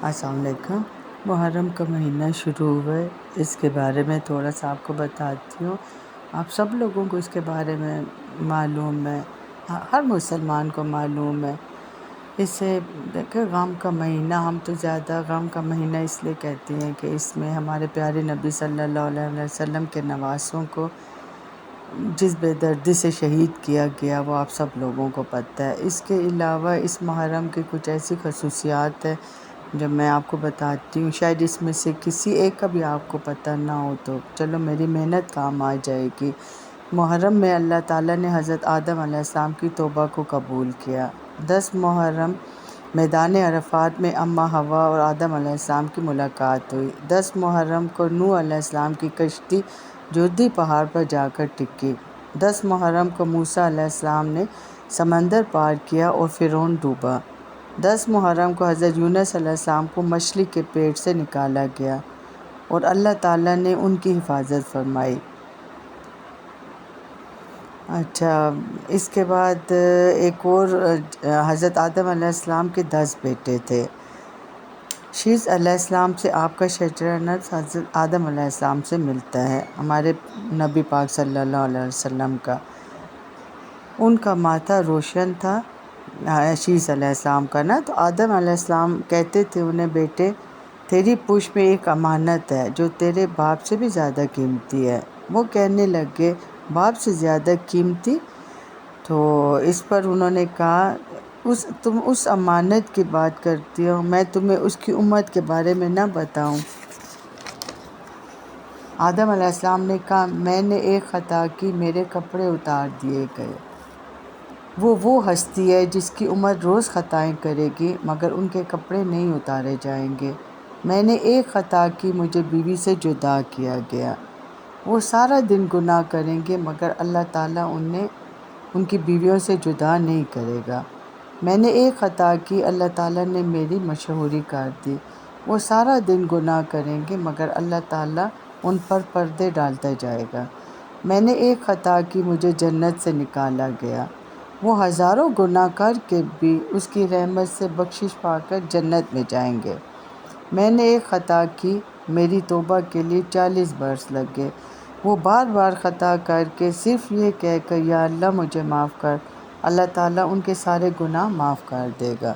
السلام علیکم۔ محرم کا مہینہ شروع ہوا ہے، اس کے بارے میں تھوڑا سا آپ کو بتاتی ہوں۔ آپ سب لوگوں کو اس کے بارے میں معلوم ہے، ہر مسلمان کو معلوم ہے۔ اسے دیکھیں، غم کا مہینہ، ہم تو زیادہ غم کا مہینہ اس لیے کہتے ہیں کہ اس میں ہمارے پیارے نبی صلی اللہ علیہ وسلم کے نواسوں کو جس بے دردی سے شہید کیا گیا وہ آپ سب لوگوں کو پتہ ہے۔ اس کے علاوہ اس محرم کی کچھ ایسی خصوصیات ہے جو میں آپ کو بتاتی ہوں، شاید اس میں سے کسی ایک کا بھی آپ کو پتہ نہ ہو تو چلو میری محنت کام آ جائے گی۔ محرم میں اللہ تعالیٰ نے حضرت آدم علیہ السلام کی توبہ کو قبول کیا۔ 10 محرم میدان عرفات میں اماں حوا اور آدم علیہ السلام کی ملاقات ہوئی۔ 10 محرم کو نوح علیہ السلام کی کشتی جودھی پہاڑ پر جا کر ٹکی۔ 10 محرم کو موسیٰ علیہ السلام نے سمندر پار کیا اور فرعون ڈوبا۔ 10 محرم کو حضرت یونس علیہ السلام کو مچھلی کے پیٹ سے نکالا گیا اور اللہ تعالیٰ نے ان کی حفاظت فرمائی۔ اچھا، اس کے بعد ایک اور حضرت آدم علیہ السلام کے 10 بیٹے تھے۔ شیث علیہ السلام سے آپ کا شجرہ نسب حضرت آدم علیہ السلام سے ملتا ہے، ہمارے نبی پاک صلی اللہ علیہ وسلم کا۔ ان کا ماتھا روشن تھا، شیث علیہ السلام کا نا، تو آدم علیہ السلام کہتے تھے انہیں، بیٹے تیری پشت میں ایک امانت ہے جو تیرے باپ سے بھی زیادہ قیمتی ہے۔ وہ کہنے لگے، باپ سے زیادہ قیمتی؟ تو اس پر انہوں نے کہا، تم اس امانت کی بات کرتی ہو، میں تمہیں اس کی امت کے بارے میں نہ بتاؤں؟ آدم علیہ السلام نے کہا، میں نے ایک خطا کی، میرے کپڑے اتار دیے گئے۔ وہ ہستی ہے جس کی امت روز خطائیں کرے گی مگر ان کے کپڑے نہیں اتارے جائیں گے۔ میں نے ایک خطا کی، مجھے بیوی سے جدا کیا گیا۔ وہ سارا دن گناہ کریں گے مگر اللہ تعالیٰ انہیں ان کی بیویوں سے جدا نہیں کرے گا۔ میں نے ایک خطا کی، اللہ تعالیٰ نے میری مشہوری کر دی۔ وہ سارا دن گناہ کریں گے مگر اللہ تعالیٰ ان پر پردے ڈالتا جائے گا۔ میں نے ایک خطا کی، مجھے جنت سے نکالا گیا۔ وہ ہزاروں گناہ کر کے بھی اس کی رحمت سے بخشش پا کر جنت میں جائیں گے۔ میں نے ایک خطا کی، میری توبہ کے لیے 40 برس لگ گئے۔ وہ بار بار خطا کر کے صرف یہ کہہ کر یا اللہ مجھے معاف کر، اللہ تعالیٰ ان کے سارے گناہ معاف کر دے گا۔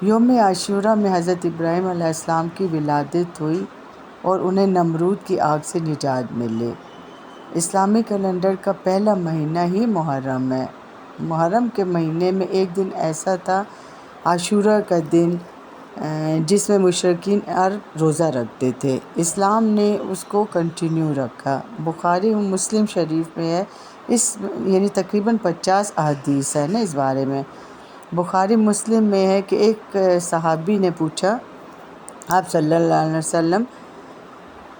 یوم عاشوراء میں حضرت ابراہیم علیہ السلام کی ولادت ہوئی اور انہیں نمرود کی آگ سے نجات ملی۔ اسلامی کیلنڈر کا پہلا مہینہ ہی محرم ہے۔ محرم کے مہینے میں ایک دن ایسا تھا، عاشوراء کا دن، جس میں مشرکین عرب روزہ رکھتے تھے۔ اسلام نے اس کو کنٹینیو رکھا۔ بخاری و مسلم شریف میں ہے، یعنی تقریباً 50 احادیث ہے نا اس بارے میں۔ بخاری مسلم میں ہے کہ ایک صحابی نے پوچھا، آپ صلی اللہ علیہ وسلم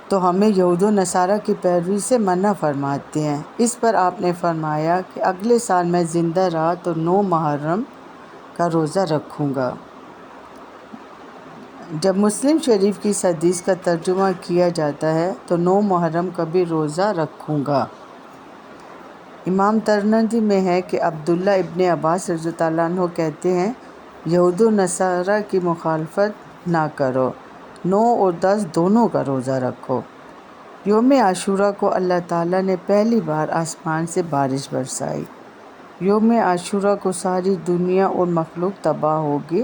تو ہمیں یہود و نصارہ کی پیروی سے منع فرماتے ہیں۔ اس پر آپ نے فرمایا کہ اگلے سال میں زندہ رہا تو 9 محرم کا روزہ رکھوں گا۔ جب مسلم شریف کی اس حدیث کا ترجمہ کیا جاتا ہے تو 9 محرم کا بھی روزہ رکھوں گا۔ امام ترمذی میں ہے کہ عبداللہ ابن عباس رضی اللہ عنہ کہتے ہیں، یہود و نصارہ کی مخالفت نہ کرو، 9 اور 10 دونوں کا روزہ رکھو۔ یوم عاشوراء کو اللہ تعالیٰ نے پہلی بار آسمان سے بارش برسائی۔ یوم عاشوراء کو ساری دنیا اور مخلوق تباہ ہوگی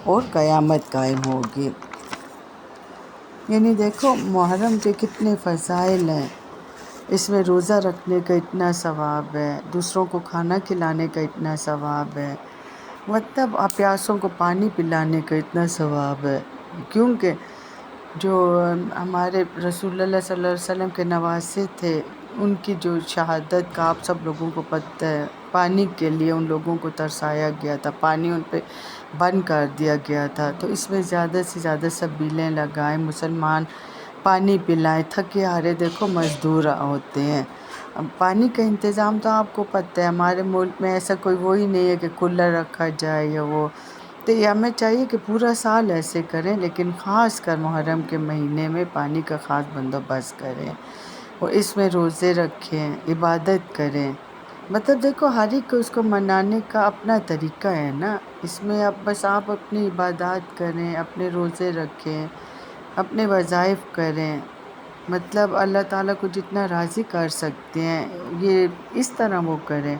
اور قیامت قائم ہوگی۔ یعنی دیکھو محرم کے کتنے فضائل ہیں، اس میں روزہ رکھنے کا اتنا ثواب ہے، دوسروں کو کھانا کھلانے کا اتنا ثواب ہے، مطلب پیاسوں کو پانی پلانے کا اتنا ثواب ہے، کیونکہ جو ہمارے رسول اللہ صلی اللہ علیہ وسلم کے نواسے تھے، ان کی جو شہادت کا آپ سب لوگوں کو پتہ ہے، پانی کے لیے ان لوگوں کو ترسایا گیا تھا، پانی ان پہ بند کر دیا گیا تھا، تو اس میں زیادہ سے زیادہ سبیلیں لگائیں، مسلمان پانی پلائیں، تھکے ہارے دیکھو مزدور ہوتے ہیں۔ پانی کا انتظام تو آپ کو پتہ ہے، ہمارے ملک میں ایسا کوئی وہی نہیں ہے کہ کولر رکھا جائے یا وہ، تو یہ ہمیں چاہیے کہ پورا سال ایسے کریں، لیکن خاص کر محرم کے مہینے میں پانی کا خاص بندوبست کریں اور اس میں روزے رکھیں، عبادت کریں۔ مطلب دیکھو ہر ایک کو اس کو منانے کا اپنا طریقہ ہے نا، اس میں اب بس آپ اپنی عبادات کریں، اپنے روزے رکھیں، اپنے وظائف کریں، مطلب اللہ تعالیٰ کو جتنا راضی کر سکتے ہیں یہ اس طرح وہ کریں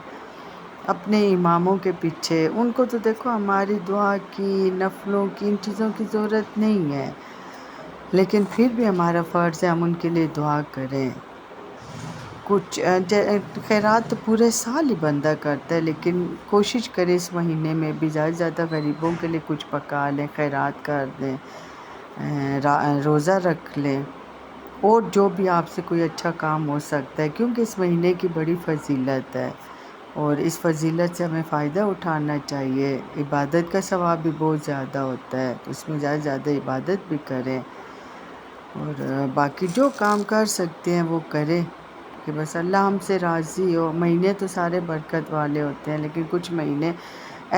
اپنے اماموں کے پیچھے۔ ان کو تو دیکھو ہماری دعا کی، نفلوں کی، ان چیزوں کی ضرورت نہیں ہے، لیکن پھر بھی ہمارا فرض ہے ہم ان کے لیے دعا کریں۔ کچھ خیرات تو پورے سال ہی بندہ کرتا ہے، لیکن کوشش کرے اس مہینے میں بھی زیادہ سے زیادہ غریبوں کے لیے کچھ پکا لیں، خیرات کر دیں، روزہ رکھ لیں، اور جو بھی آپ سے کوئی اچھا کام ہو سکتا ہے، کیونکہ اس مہینے کی بڑی فضیلت ہے اور اس فضیلت سے ہمیں فائدہ اٹھانا چاہیے۔ عبادت کا ثواب بھی بہت زیادہ ہوتا ہے، تو اس میں زیادہ سے زیادہ عبادت بھی کریں، اور باقی جو کام کر سکتے ہیں وہ کریں کہ بس اللہ ہم سے راضی ہو۔ مہینے تو سارے برکت والے ہوتے ہیں، لیکن کچھ مہینے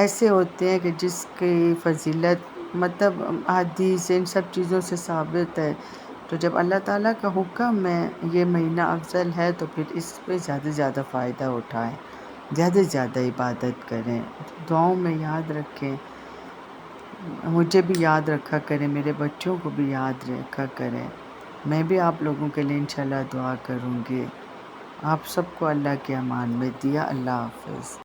ایسے ہوتے ہیں کہ جس کی فضیلت مطلب حدیث ان سب چیزوں سے ثابت ہے، تو جب اللہ تعالیٰ کا حکم ہے یہ مہینہ افضل ہے تو پھر اس پہ زیادہ سے زیادہ فائدہ اٹھائیں، زیادہ سے زیادہ عبادت کریں، دعاؤں میں یاد رکھیں، مجھے بھی یاد رکھا کریں، میرے بچوں کو بھی یاد رکھا کریں، میں بھی آپ لوگوں کے لیے انشاءاللہ دعا کروں گی۔ آپ سب کو اللہ کے امان میں دیا۔ اللہ حافظ۔